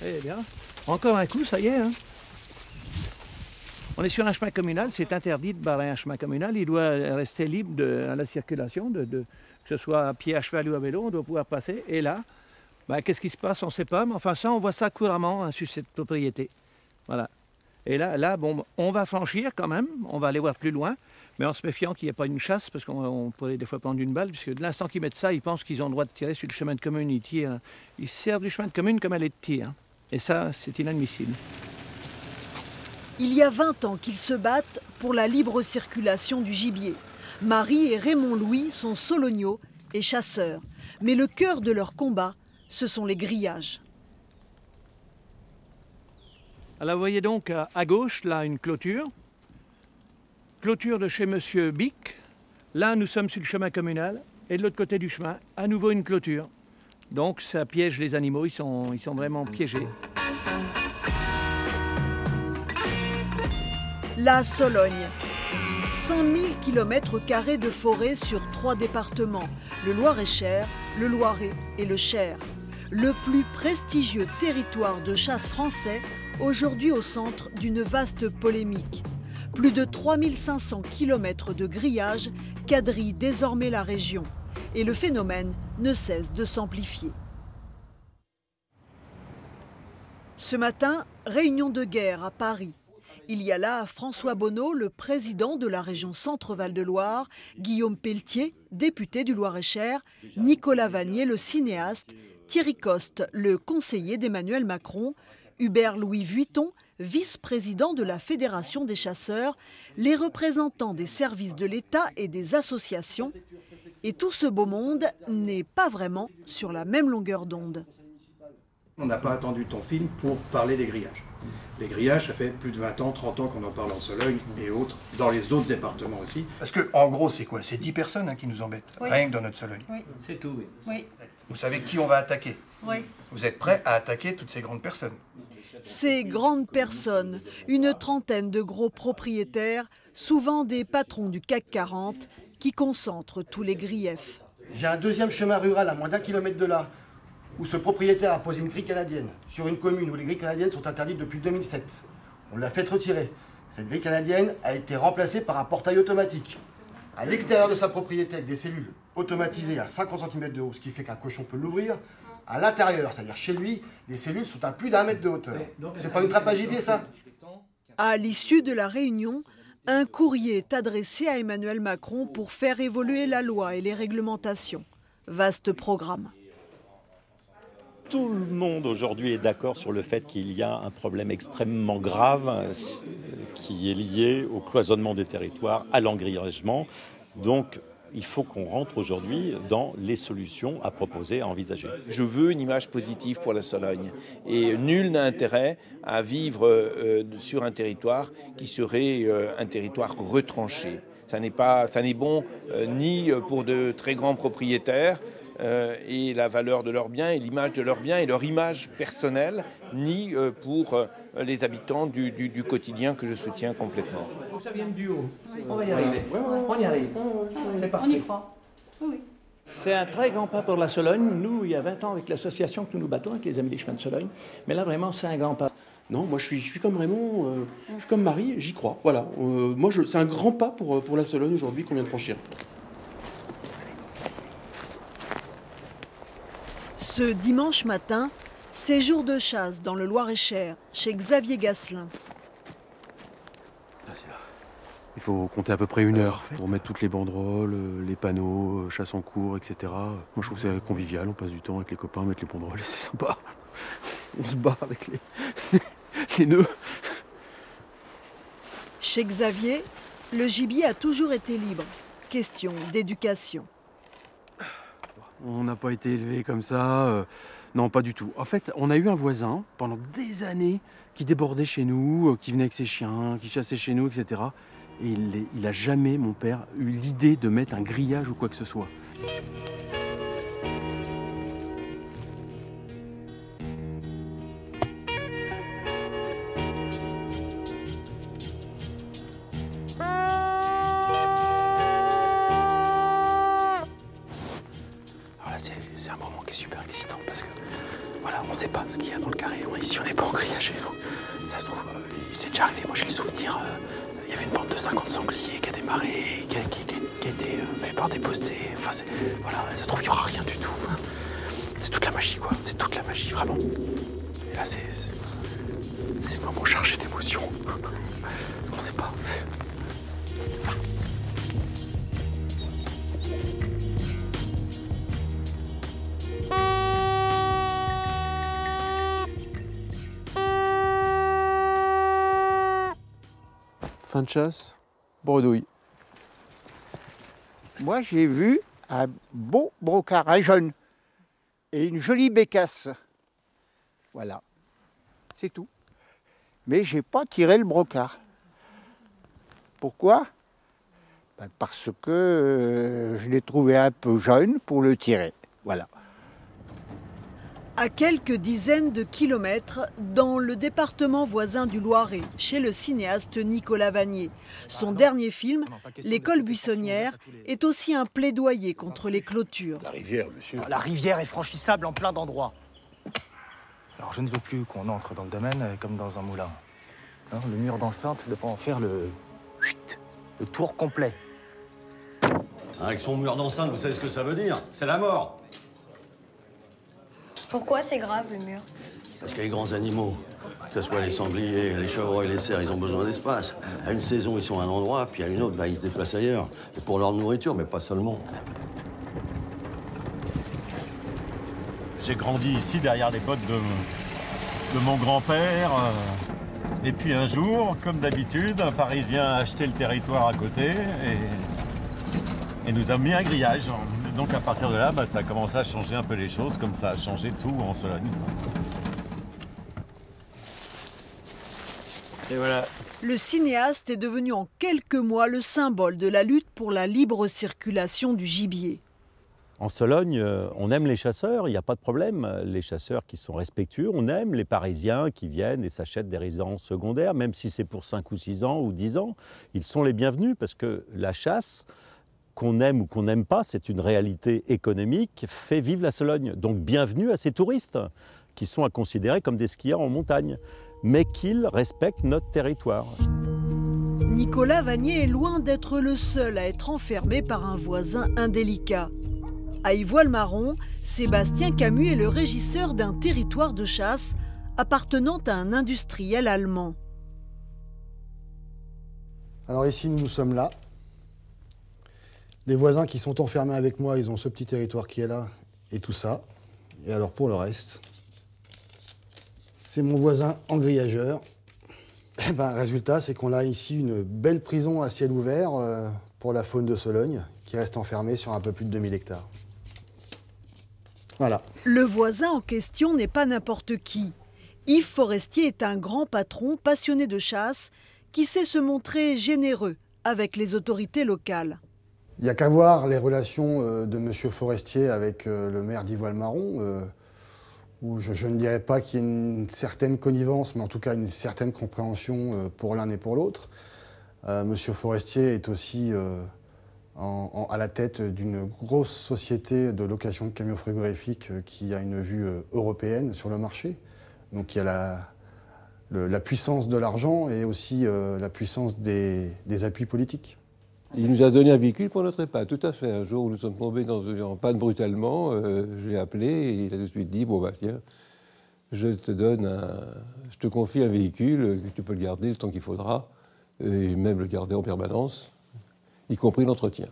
Eh bien, encore un coup, ça y est. Hein. On est sur un chemin communal, c'est interdit de barrer un chemin communal. Il doit rester libre à la circulation, que ce soit à pied, à cheval ou à vélo, on doit pouvoir passer. Et là, qu'est-ce qui se passe, on ne sait pas, mais enfin ça, on voit ça couramment hein, sur cette propriété. Voilà. Et là, on va franchir quand même, on va aller voir plus loin, mais en se méfiant qu'il n'y ait pas une chasse, parce qu'on pourrait des fois prendre une balle, puisque de l'instant qu'ils mettent ça, ils pensent qu'ils ont le droit de tirer sur le chemin de commune. Ils tirent, ils servent du chemin de commune comme elle est de tir. Hein. Et ça, c'est inadmissible. Il y a 20 ans qu'ils se battent pour la libre circulation du gibier. Marie et Raymond Louis sont sologneaux et chasseurs. Mais le cœur de leur combat, ce sont les grillages. Alors vous voyez donc à gauche, là, une clôture. Clôture de chez Monsieur Bic. Là, nous sommes sur le chemin communal. Et de l'autre côté du chemin, à nouveau une clôture. Donc ça piège les animaux, ils sont vraiment piégés. La Sologne. 5000 km² de forêt sur 3 départements, le Loir-et-Cher, le Loiret et le Cher. Le plus prestigieux territoire de chasse français, aujourd'hui au centre d'une vaste polémique. Plus de 3500 km de grillage quadrillent désormais la région. Et le phénomène ne cesse de s'amplifier. Ce matin, réunion de guerre à Paris. Il y a là François Bonneau, le président de la région Centre-Val de Loire, Guillaume Pelletier, député du Loir-et-Cher, Nicolas Vanier, le cinéaste, Thierry Coste, le conseiller d'Emmanuel Macron, Hubert-Louis Vuitton, vice-président de la Fédération des chasseurs, les représentants des services de l'État et des associations. Et tout ce beau monde n'est pas vraiment sur la même longueur d'onde. On n'a pas attendu ton film pour parler des grillages. Les grillages, ça fait plus de 20 ans, 30 ans qu'on en parle en Sologne et autres, dans les autres départements aussi. Parce que, en gros, c'est quoi? C'est 10 personnes qui nous embêtent, oui. Rien que dans notre Sologne. Oui. C'est tout, oui. Oui. Vous savez qui on va attaquer? Oui. Vous êtes prêts à attaquer toutes ces grandes personnes? Ces grandes personnes, une trentaine de gros propriétaires, souvent des patrons du CAC 40, qui concentrent tous les griefs. J'ai un deuxième chemin rural à moins d'1 kilomètre de là, où ce propriétaire a posé une grille canadienne sur une commune où les grilles canadiennes sont interdites depuis 2007. On l'a fait retirer. Cette grille canadienne a été remplacée par un portail automatique. À l'extérieur de sa propriété, avec des cellules automatisées à 50 cm de haut, ce qui fait qu'un cochon peut l'ouvrir. À l'intérieur, c'est-à-dire chez lui, les cellules sont à plus d'1 mètre de hauteur. C'est pas une trappe à gibier, ça? À l'issue de la réunion, un courrier est adressé à Emmanuel Macron pour faire évoluer la loi et les réglementations. Vaste programme. Tout le monde aujourd'hui est d'accord sur le fait qu'il y a un problème extrêmement grave qui est lié au cloisonnement des territoires, à l'engrillagement. Donc, il faut qu'on rentre aujourd'hui dans les solutions à proposer, à envisager. Je veux une image positive pour la Sologne. Et nul n'a intérêt à vivre sur un territoire qui serait un territoire retranché. Ça n'est bon ni pour de très grands propriétaires, et la valeur de leurs biens et l'image de leurs biens et leur image personnelle, ni pour les habitants du quotidien que je soutiens complètement. Ça vient du haut. On va y arriver. On y arrive. C'est parfait. On y croit. Oui. C'est un très grand pas pour la Sologne. Nous, il y a 20 ans, avec l'association que nous nous battons, avec les Amis des Chemins de Sologne. Mais là, vraiment, c'est un grand pas. Non, moi je suis comme Raymond, je suis comme Marie, j'y crois. Voilà. C'est un grand pas pour la Sologne aujourd'hui qu'on vient de franchir. Ce dimanche matin, séjour de chasse dans le Loir-et-Cher, chez Xavier Gasselin. Il faut compter à peu près 1 heure pour mettre toutes les banderoles, les panneaux, chasse en cours, etc. Moi je trouve que c'est convivial, on passe du temps avec les copains, mettre les banderoles, c'est sympa. On se bat avec les nœuds. Chez Xavier, le gibier a toujours été libre. Question d'éducation. On n'a pas été élevé comme ça, non pas du tout. En fait, on a eu un voisin pendant des années qui débordait chez nous, qui venait avec ses chiens, qui chassait chez nous, etc. Et il n'a jamais, mon père, eu l'idée de mettre un grillage ou quoi que ce soit. voilà, c'est un moment qui est super excitant parce que voilà, on ne sait pas ce qu'il y a dans le carré. Ici, on n'est pas engrillagé, donc ça se trouve, c'est déjà arrivé. Moi, j'ai le souvenir, il y avait une bande de 50 sangliers qui a démarré, qui a été vue par des postés. Enfin, voilà, ça se trouve, il n'y aura rien du tout. Enfin, c'est toute la magie, quoi. C'est toute la magie, vraiment. Et là, c'est un moment chargé d'émotions. On ne sait pas. Fin de chasse, bredouille. Moi, j'ai vu un beau brocard, un jeune, et une jolie bécasse. Voilà, c'est tout. Mais j'ai pas tiré le brocard. Pourquoi? Parce que je l'ai trouvé un peu jeune pour le tirer. Voilà. À quelques dizaines de kilomètres, dans le département voisin du Loiret, chez le cinéaste Nicolas Vanier. Son dernier film, L'école buissonnière, est aussi un plaidoyer contre les clôtures. La rivière, monsieur. La rivière est franchissable en plein d'endroits. Alors je ne veux plus qu'on entre dans le domaine comme dans un moulin. Hein, le mur d'enceinte doit en faire le tour complet. Avec son mur d'enceinte, vous savez ce que ça veut dire? C'est la mort. Pourquoi c'est grave, le mur? Parce que les grands animaux, que ce soit les sangliers, les chevreuils, les cerfs, ils ont besoin d'espace. À une saison, ils sont à un endroit, puis à une autre, ils se déplacent ailleurs. Et pour leur nourriture, mais pas seulement. J'ai grandi ici, derrière les bottes de mon grand-père. Et puis un jour, comme d'habitude, un Parisien a acheté le territoire à côté et nous a mis un grillage. Donc à partir de là, ça a commencé à changer un peu les choses, comme ça a changé tout en Sologne. Et voilà. Le cinéaste est devenu en quelques mois le symbole de la lutte pour la libre circulation du gibier. En Sologne, on aime les chasseurs, il n'y a pas de problème. Les chasseurs qui sont respectueux, on aime les Parisiens qui viennent et s'achètent des résidences secondaires, même si c'est pour 5 ou 6 ans ou 10 ans. Ils sont les bienvenus parce que la chasse, qu'on aime ou qu'on n'aime pas, c'est une réalité économique, fait vivre la Sologne. Donc bienvenue à ces touristes qui sont à considérer comme des skieurs en montagne, mais qu'ils respectent notre territoire. Nicolas Vanier est loin d'être le seul à être enfermé par un voisin indélicat. À Ivoile-Marron, Sébastien Camus est le régisseur d'un territoire de chasse appartenant à un industriel allemand. Alors ici, nous sommes là. Les voisins qui sont enfermés avec moi, ils ont ce petit territoire qui est là et tout ça. Et alors pour le reste, c'est mon voisin engrillageur. Et résultat, c'est qu'on a ici une belle prison à ciel ouvert pour la faune de Sologne qui reste enfermée sur un peu plus de 2000 hectares. Voilà. Le voisin en question n'est pas n'importe qui. Yves Forestier est un grand patron passionné de chasse qui sait se montrer généreux avec les autorités locales. Il n'y a qu'à voir les relations de M. Forestier avec le maire d'Ivoile-Marron, où je ne dirais pas qu'il y ait une certaine connivence, mais en tout cas une certaine compréhension pour l'un et pour l'autre. M. Forestier est aussi à la tête d'une grosse société de location de camions frigorifiques qui a une vue européenne sur le marché. Donc il y a la puissance de l'argent et aussi la puissance des appuis politiques. Il nous a donné un véhicule pour notre EHPAD, tout à fait. Un jour où nous sommes tombés en panne brutalement, je l'ai appelé et il a tout de suite dit « Bon, tiens, je te confie un véhicule, que tu peux le garder le temps qu'il faudra, et même le garder en permanence, y compris l'entretien. »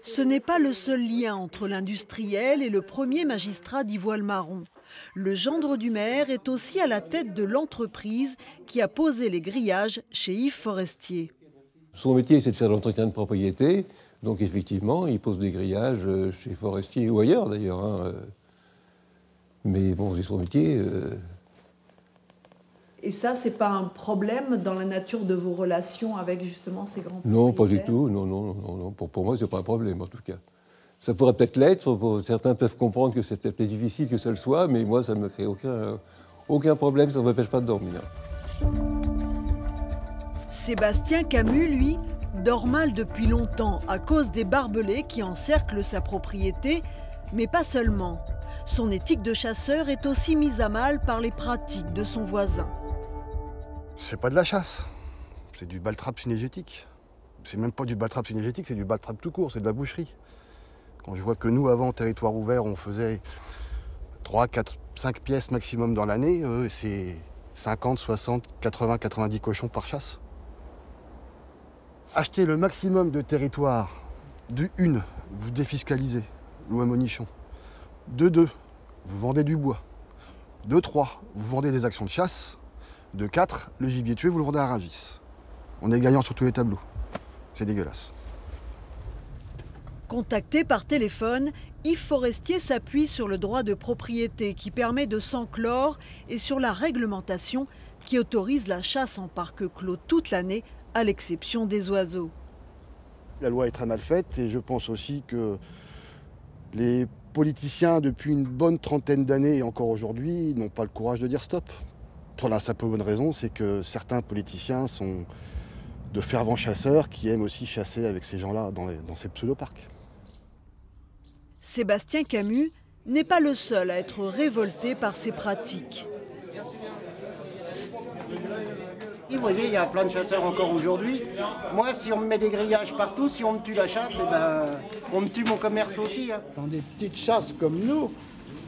Ce n'est pas le seul lien entre l'industriel et le premier magistrat d'Ivoile-Marron. Le gendre du maire est aussi à la tête de l'entreprise qui a posé les grillages chez Yves Forestier. Son métier, c'est de faire l'entretien de propriété. Donc, effectivement, il pose des grillages chez Forestier ou ailleurs, d'ailleurs. Mais bon, c'est son métier. Et ça, c'est pas un problème dans la nature de vos relations avec, justement, ces grands propriétaires? Non, pas du tout. Non. Pour moi, c'est pas un problème, en tout cas. Ça pourrait peut-être l'être. Certains peuvent comprendre que c'est peut-être plus difficile que ça le soit, mais moi, ça ne me crée aucun problème. Ça ne m'empêche pas de dormir. Sébastien Camus, lui, dort mal depuis longtemps à cause des barbelés qui encerclent sa propriété, Mais pas seulement. Son éthique de chasseur est aussi mise à mal par les pratiques de son voisin. C'est pas de la chasse, c'est du baltrap synégétique. C'est même pas du baltrap synégétique, c'est du baltrap tout court, c'est de la boucherie. Quand je vois que nous, avant, en territoire ouvert, on faisait 3, 4, 5 pièces maximum dans l'année, c'est 50, 60, 80, 90 cochons par chasse. Achetez le maximum de territoire. De 1, vous défiscalisez, loi Monichon. De 2, vous vendez du bois. De 3, vous vendez des actions de chasse. De 4, le gibier tué, vous le vendez à Rungis. On est gagnant sur tous les tableaux. C'est dégueulasse. Contacté par téléphone, Yves Forestier s'appuie sur le droit de propriété qui permet de s'enclore et sur la réglementation qui autorise la chasse en parc clos toute l'année, à l'exception des oiseaux. La loi est très mal faite et je pense aussi que les politiciens, depuis une bonne trentaine d'années et encore aujourd'hui, n'ont pas le courage de dire stop. Pour la simple bonne raison, c'est que certains politiciens sont de fervents chasseurs qui aiment aussi chasser avec ces gens-là dans ces pseudo-parcs. Sébastien Camus n'est pas le seul à être révolté par ces pratiques. Et vous voyez, il y a plein de chasseurs encore aujourd'hui. Moi, si on me met des grillages partout, si on me tue la chasse, eh ben, on me tue mon commerce aussi. Hein. Dans des petites chasses comme nous,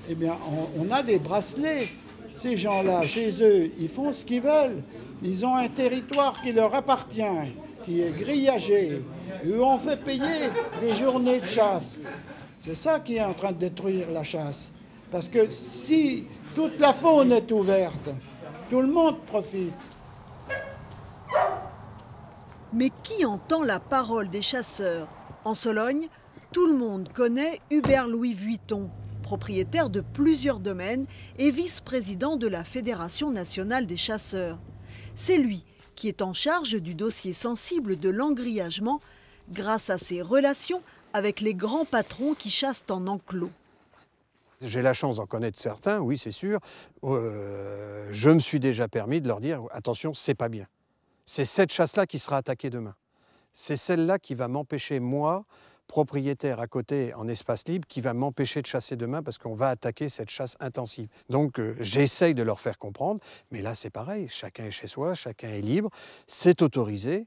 eh bien, on a des bracelets. Ces gens-là, chez eux, ils font ce qu'ils veulent. Ils ont un territoire qui leur appartient, qui est grillagé, et où on fait payer des journées de chasse. C'est ça qui est en train de détruire la chasse. Parce que si toute la faune est ouverte, tout le monde profite. Mais qui entend la parole des chasseurs? En Sologne, tout le monde connaît Hubert-Louis Vuitton, propriétaire de plusieurs domaines et vice-président de la Fédération nationale des chasseurs. C'est lui qui est en charge du dossier sensible de l'engrillagement grâce à ses relations avec les grands patrons qui chassent en enclos. J'ai la chance d'en connaître certains, oui, c'est sûr. Je me suis déjà permis de leur dire « attention, c'est pas bien ». C'est cette chasse-là qui sera attaquée demain. C'est celle-là qui va m'empêcher, moi, propriétaire à côté en espace libre, qui va m'empêcher de chasser demain parce qu'on va attaquer cette chasse intensive. Donc j'essaye de leur faire comprendre, mais là c'est pareil, chacun est chez soi, chacun est libre, c'est autorisé.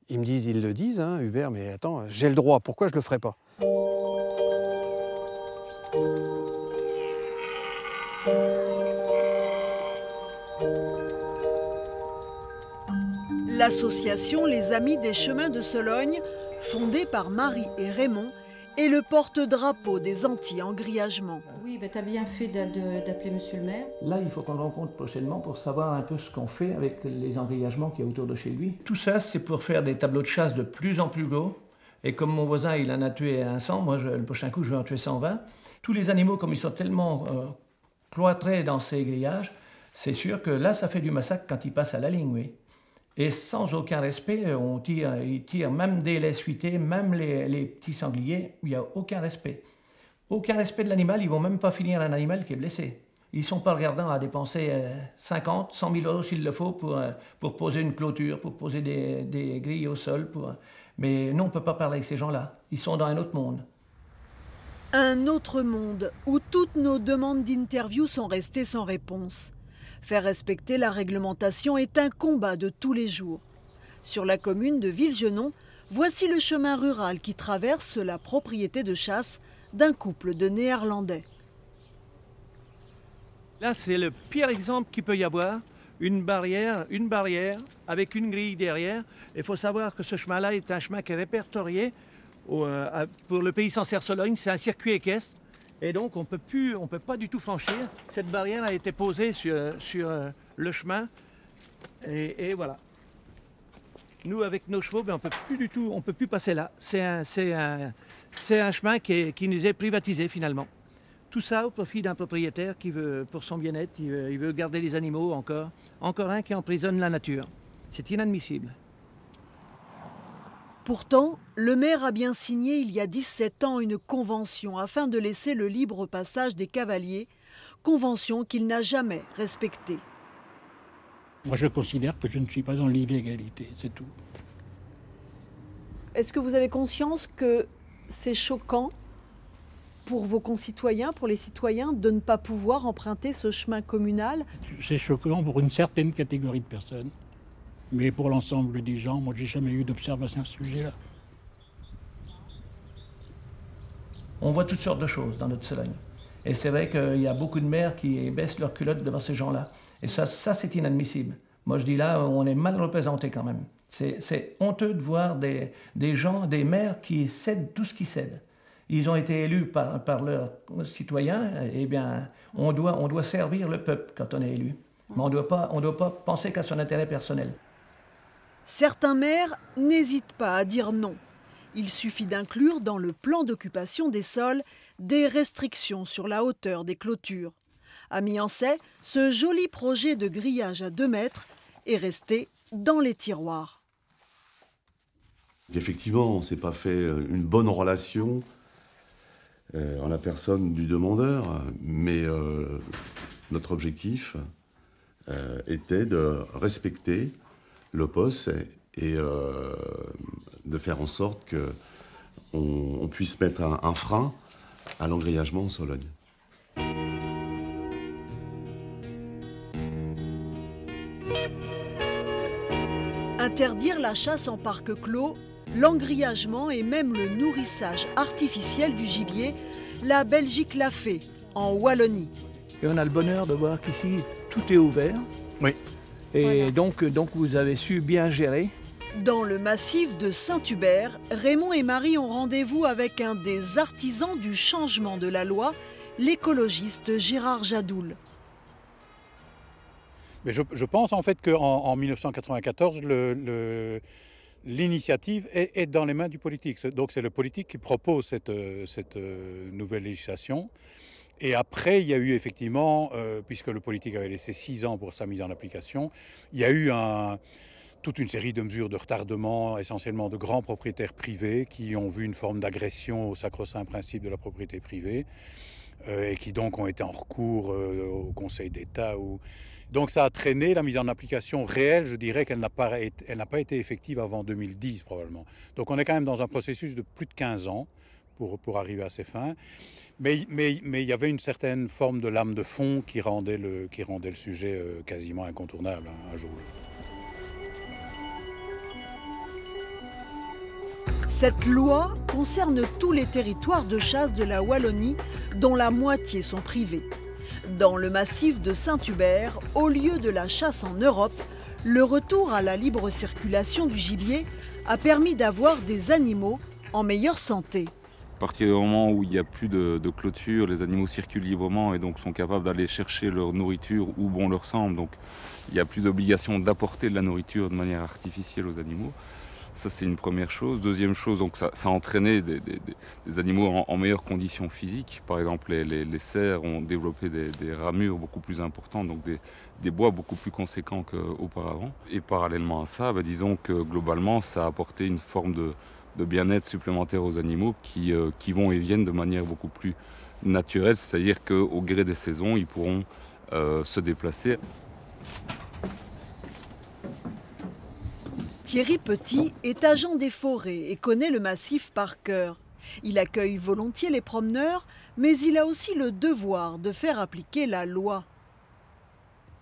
Ils le disent, hein, Hubert, mais attends, j'ai le droit, pourquoi je le ferais pas ? L'association Les Amis des Chemins de Sologne, fondée par Marie et Raymond, est le porte-drapeau des anti-engrillagements. Oui, tu as bien fait d'appeler monsieur le maire. Là, il faut qu'on le rencontre prochainement pour savoir un peu ce qu'on fait avec les engrillagements qu'il y a autour de chez lui. Tout ça, c'est pour faire des tableaux de chasse de plus en plus gros. Et comme mon voisin, il en a tué 100, moi, le prochain coup, je vais en tuer 120. Tous les animaux, comme ils sont tellement cloîtrés dans ces grillages, c'est sûr que là, ça fait du massacre quand ils passent à la ligne, oui. Et sans aucun respect, ils tirent même des laisses fuitées, même les petits sangliers, il n'y a aucun respect. Aucun respect de l'animal, ils ne vont même pas finir un animal qui est blessé. Ils ne sont pas regardants à dépenser 50, 100 000 euros s'il le faut pour poser une clôture, pour poser des grilles au sol. Mais non, on ne peut pas parler avec ces gens-là. Ils sont dans un autre monde. Un autre monde où toutes nos demandes d'interview sont restées sans réponse. Faire respecter la réglementation est un combat de tous les jours. Sur la commune de Villegenon, voici le chemin rural qui traverse la propriété de chasse d'un couple de Néerlandais. Là, c'est le pire exemple qu'il peut y avoir. Une barrière avec une grille derrière. Il faut savoir que ce chemin-là est un chemin qui est répertorié pour le pays Sancerre-Sologne. C'est un circuit équestre. Et donc, on ne peut pas du tout franchir. Cette barrière a été posée sur le chemin. Et voilà. Nous, avec nos chevaux, on ne peut plus passer là. C'est un chemin qui nous est privatisé, finalement. Tout ça au profit d'un propriétaire qui veut, pour son bien-être, il veut garder les animaux encore. Encore un qui emprisonne la nature. C'est inadmissible. Pourtant, le maire a bien signé il y a 17 ans une convention afin de laisser le libre passage des cavaliers, convention qu'il n'a jamais respectée. Moi, je considère que je ne suis pas dans l'illégalité, c'est tout. Est-ce que vous avez conscience que c'est choquant pour vos concitoyens, pour les citoyens, de ne pas pouvoir emprunter ce chemin communal? C'est choquant pour une certaine catégorie de personnes. Mais pour l'ensemble des gens, moi, j'ai jamais eu d'observation à ce sujet-là. On voit toutes sortes de choses dans notre Sologne. Et c'est vrai qu'il y a beaucoup de maires qui baissent leurs culottes devant ces gens-là. Et ça c'est inadmissible. Moi, je dis là, on est mal représenté quand même. C'est honteux de voir des gens, des maires qui cèdent tout ce qu'ils cèdent. Ils ont été élus par leurs citoyens. Eh bien, on doit servir le peuple quand on est élu. Mais on doit pas penser qu'à son intérêt personnel. Certains maires n'hésitent pas à dire non. Il suffit d'inclure dans le plan d'occupation des sols des restrictions sur la hauteur des clôtures. À Miancey, ce joli projet de grillage à 2 mètres est resté dans les tiroirs. Effectivement, on ne s'est pas fait une bonne relation en la personne du demandeur, mais notre objectif était de respecter le poste et de faire en sorte qu'on puisse mettre un frein à l'engrillagement en Sologne. Interdire la chasse en parc clos, l'engrillagement et même le nourrissage artificiel du gibier, la Belgique l'a fait, en Wallonie. Et on a le bonheur de voir qu'ici, tout est ouvert. Oui. Et donc vous avez su bien gérer. Dans le massif de Saint-Hubert, Raymond et Marie ont rendez-vous avec un des artisans du changement de la loi, l'écologiste Gérard Jadoul. Mais je pense en fait qu'en 1994, l'initiative est dans les mains du politique. Donc c'est le politique qui propose cette nouvelle législation. Et après, il y a eu effectivement, puisque le politique avait laissé 6 ans pour sa mise en application, il y a eu toute une série de mesures de retardement, essentiellement de grands propriétaires privés qui ont vu une forme d'agression au sacro-saint principe de la propriété privée et qui donc ont été en recours au Conseil d'État. Donc ça a traîné la mise en application réelle, je dirais qu'elle n'a pas été effective avant 2010 probablement. Donc on est quand même dans un processus de plus de 15 ans pour arriver à ses fins. Mais il y avait une certaine forme de lame de fond qui rendait le sujet quasiment incontournable un jour. Cette loi concerne tous les territoires de chasse de la Wallonie, dont la moitié sont privés. Dans le massif de Saint-Hubert, au lieu de la chasse en Europe, le retour à la libre circulation du gibier a permis d'avoir des animaux en meilleure santé. À partir du moment où il n'y a plus de clôture, les animaux circulent librement et donc sont capables d'aller chercher leur nourriture où bon leur semble. Donc il n'y a plus d'obligation d'apporter de la nourriture de manière artificielle aux animaux. Ça, c'est une première chose. Deuxième chose, donc ça a entraîné des animaux en meilleures conditions physiques. Par exemple, les cerfs ont développé des ramures beaucoup plus importantes, donc des bois beaucoup plus conséquents qu'auparavant. Et parallèlement à ça, disons que globalement, ça a apporté une forme de bien-être supplémentaire aux animaux qui vont et viennent de manière beaucoup plus naturelle, c'est-à-dire qu'au gré des saisons, ils pourront se déplacer. Thierry Petit est agent des forêts et connaît le massif par cœur. Il accueille volontiers les promeneurs, mais il a aussi le devoir de faire appliquer la loi.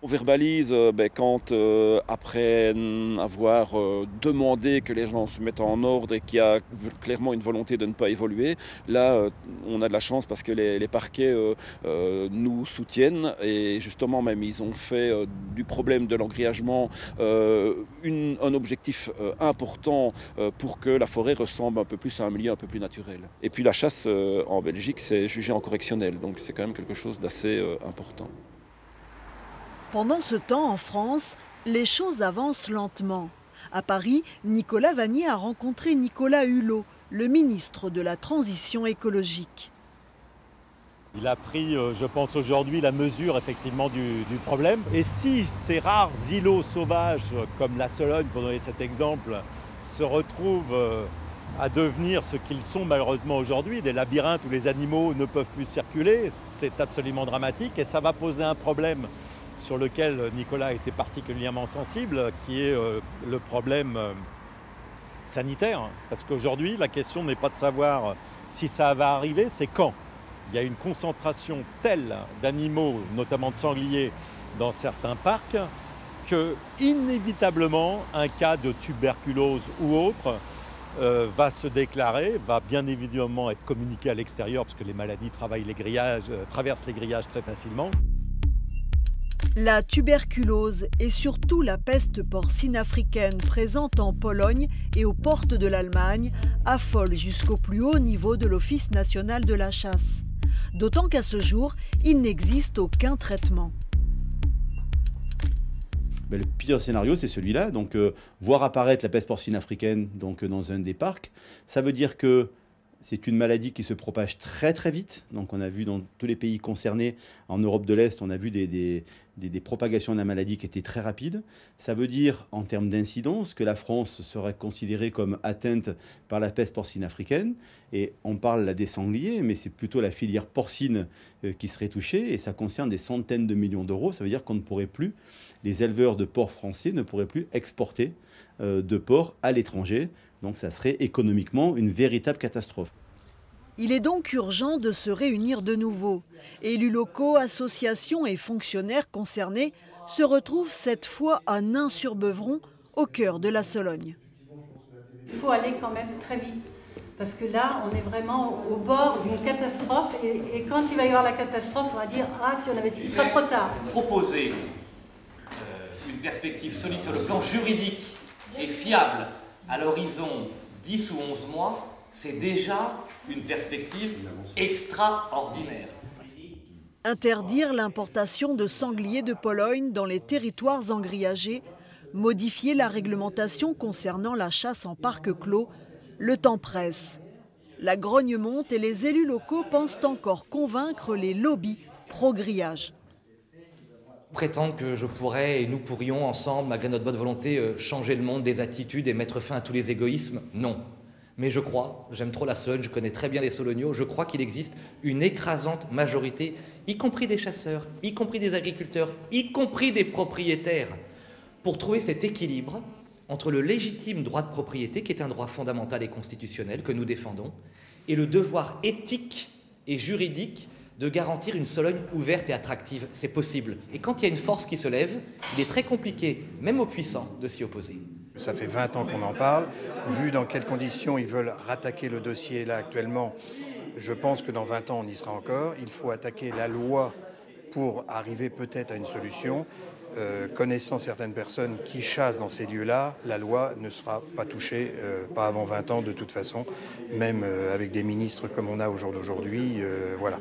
On verbalise quand, après avoir demandé que les gens se mettent en ordre et qu'il y a clairement une volonté de ne pas évoluer, là on a de la chance parce que les parquets nous soutiennent et justement même ils ont fait du problème de l'engrillagement un objectif important pour que la forêt ressemble un peu plus à un milieu un peu plus naturel. Et puis la chasse en Belgique c'est jugé en correctionnel, donc c'est quand même quelque chose d'assez important. Pendant ce temps, en France, les choses avancent lentement. À Paris, Nicolas Vanier a rencontré Nicolas Hulot, le ministre de la Transition écologique. Il a pris, je pense aujourd'hui, la mesure effectivement du problème. Et si ces rares îlots sauvages, comme la Sologne, pour donner cet exemple, se retrouvent à devenir ce qu'ils sont malheureusement aujourd'hui, des labyrinthes où les animaux ne peuvent plus circuler, c'est absolument dramatique et ça va poser un problème sur lequel Nicolas était particulièrement sensible, qui est le problème sanitaire. Parce qu'aujourd'hui, la question n'est pas de savoir si ça va arriver, c'est quand. il y a une concentration telle d'animaux, notamment de sangliers, dans certains parcs, que inévitablement un cas de tuberculose ou autre va se déclarer, va bien évidemment être communiqué à l'extérieur parce que les maladies traversent les grillages très facilement. La tuberculose et surtout la peste porcine africaine présente en Pologne et aux portes de l'Allemagne affolent jusqu'au plus haut niveau de l'Office national de la chasse. D'autant qu'à ce jour, il n'existe aucun traitement. Le pire scénario, c'est celui-là. Donc, voir apparaître la peste porcine africaine dans un des parcs, ça veut dire que c'est une maladie qui se propage très très vite. Donc, on a vu dans tous les pays concernés, en Europe de l'Est, on a vu des propagations de la maladie qui étaient très rapides. Ça veut dire, en termes d'incidence, que la France serait considérée comme atteinte par la peste porcine africaine. Et on parle là des sangliers, mais c'est plutôt la filière porcine qui serait touchée. Et ça concerne des centaines de millions d'euros. Ça veut dire qu'on ne pourrait plus, les éleveurs de porcs français ne pourraient plus exporter de porcs à l'étranger. Donc ça serait économiquement une véritable catastrophe. Il est donc urgent de se réunir de nouveau. Élus locaux, associations et fonctionnaires concernés se retrouvent cette fois à Nain-sur-Beuvron, au cœur de la Sologne. Il faut aller quand même très vite, parce que là, on est vraiment au bord d'une catastrophe. Et quand il va y avoir la catastrophe, on va dire « Ah, si on avait su, il sera trop tard ». Proposer une perspective solide sur le plan juridique et fiable à l'horizon 10 ou 11 mois, c'est déjà une perspective extraordinaire. Interdire l'importation de sangliers de Pologne dans les territoires engrillagés, modifier la réglementation concernant la chasse en parc clos, le temps presse. La grogne monte et les élus locaux pensent encore convaincre les lobbies pro-grillage. Prétendre que je pourrais et nous pourrions ensemble, malgré notre bonne volonté, changer le monde des attitudes et mettre fin à tous les égoïsmes, non. Mais je crois, j'aime trop la Sologne, je connais très bien les Solognots, je crois qu'il existe une écrasante majorité, y compris des chasseurs, y compris des agriculteurs, y compris des propriétaires, pour trouver cet équilibre entre le légitime droit de propriété, qui est un droit fondamental et constitutionnel que nous défendons, et le devoir éthique et juridique de garantir une Sologne ouverte et attractive. C'est possible. Et quand il y a une force qui se lève, il est très compliqué, même aux puissants, de s'y opposer. Ça fait 20 ans qu'on en parle. Vu dans quelles conditions ils veulent rattaquer le dossier là actuellement, je pense que dans 20 ans on y sera encore. Il faut attaquer la loi pour arriver peut-être à une solution. Connaissant certaines personnes qui chassent dans ces lieux-là, la loi ne sera pas touchée, pas avant 20 ans de toute façon, même avec des ministres comme on a au jour d'aujourd'hui, voilà.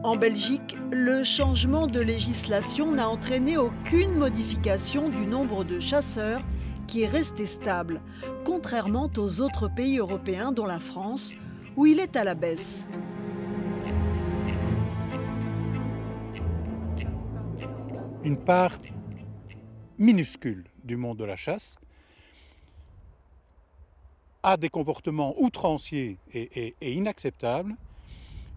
En Belgique, le changement de législation n'a entraîné aucune modification du nombre de chasseurs qui est resté stable, contrairement aux autres pays européens dont la France, où il est à la baisse. Une part minuscule du monde de la chasse a des comportements outranciers et inacceptables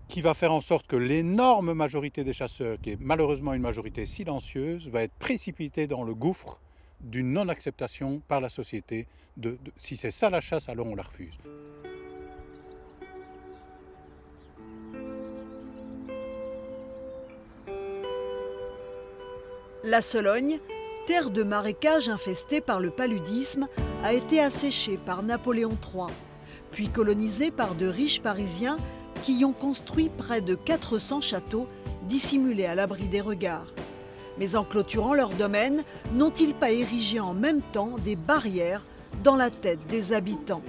qui va faire en sorte que l'énorme majorité des chasseurs, qui est malheureusement une majorité silencieuse, va être précipitée dans le gouffre d'une non-acceptation par la société. Si c'est ça la chasse, alors on la refuse. La Sologne, terre de marécages infestée par le paludisme, a été asséchée par Napoléon III, puis colonisée par de riches Parisiens qui y ont construit près de 400 châteaux dissimulés à l'abri des regards. Mais en clôturant leur domaine, n'ont-ils pas érigé en même temps des barrières dans la tête des habitants ?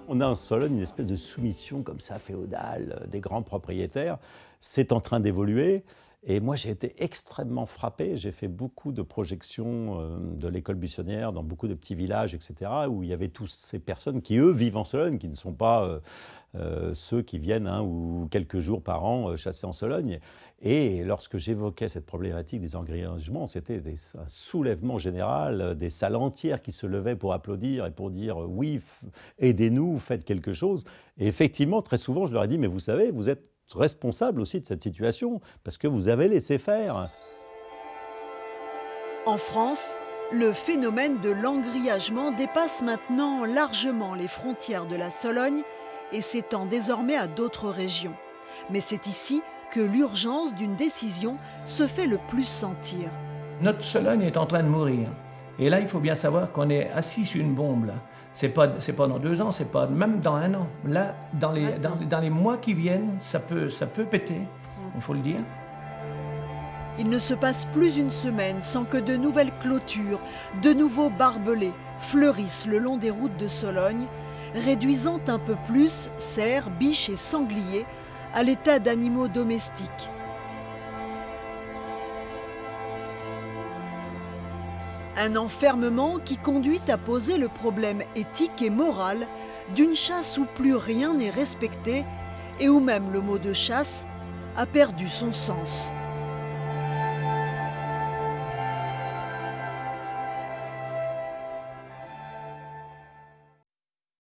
On a en Sologne une espèce de soumission comme ça, féodale, des grands propriétaires. C'est en train d'évoluer. Et moi, j'ai été extrêmement frappé. J'ai fait beaucoup de projections de l'école buissonnière dans beaucoup de petits villages, etc., où il y avait toutes ces personnes qui, eux, vivent en Sologne, qui ne sont pas ceux qui viennent ou quelques jours par an chasser en Sologne. Et lorsque j'évoquais cette problématique des engrillagements, c'était un soulèvement général, des salles entières qui se levaient pour applaudir et pour dire « oui, aidez-nous, faites quelque chose ». Et effectivement, très souvent, je leur ai dit « mais vous savez, vous êtes responsable aussi de cette situation, parce que vous avez laissé faire ». En France, Le phénomène de l'engrillagement dépasse maintenant largement les frontières de la Sologne et s'étend désormais à d'autres régions. Mais c'est ici que l'urgence d'une décision se fait le plus sentir. Notre Sologne est en train de mourir. Et là, il faut bien savoir qu'on est assis sur une bombe. C'est pas dans 2 ans, c'est pas même dans 1 an. Là, dans les mois qui viennent, ça peut péter, il faut le dire. Il ne se passe plus une semaine sans que de nouvelles clôtures, de nouveaux barbelés fleurissent le long des routes de Sologne, réduisant un peu plus cerfs, biches et sangliers à l'état d'animaux domestiques. Un enfermement qui conduit à poser le problème éthique et moral d'une chasse où plus rien n'est respecté et où même le mot de chasse a perdu son sens.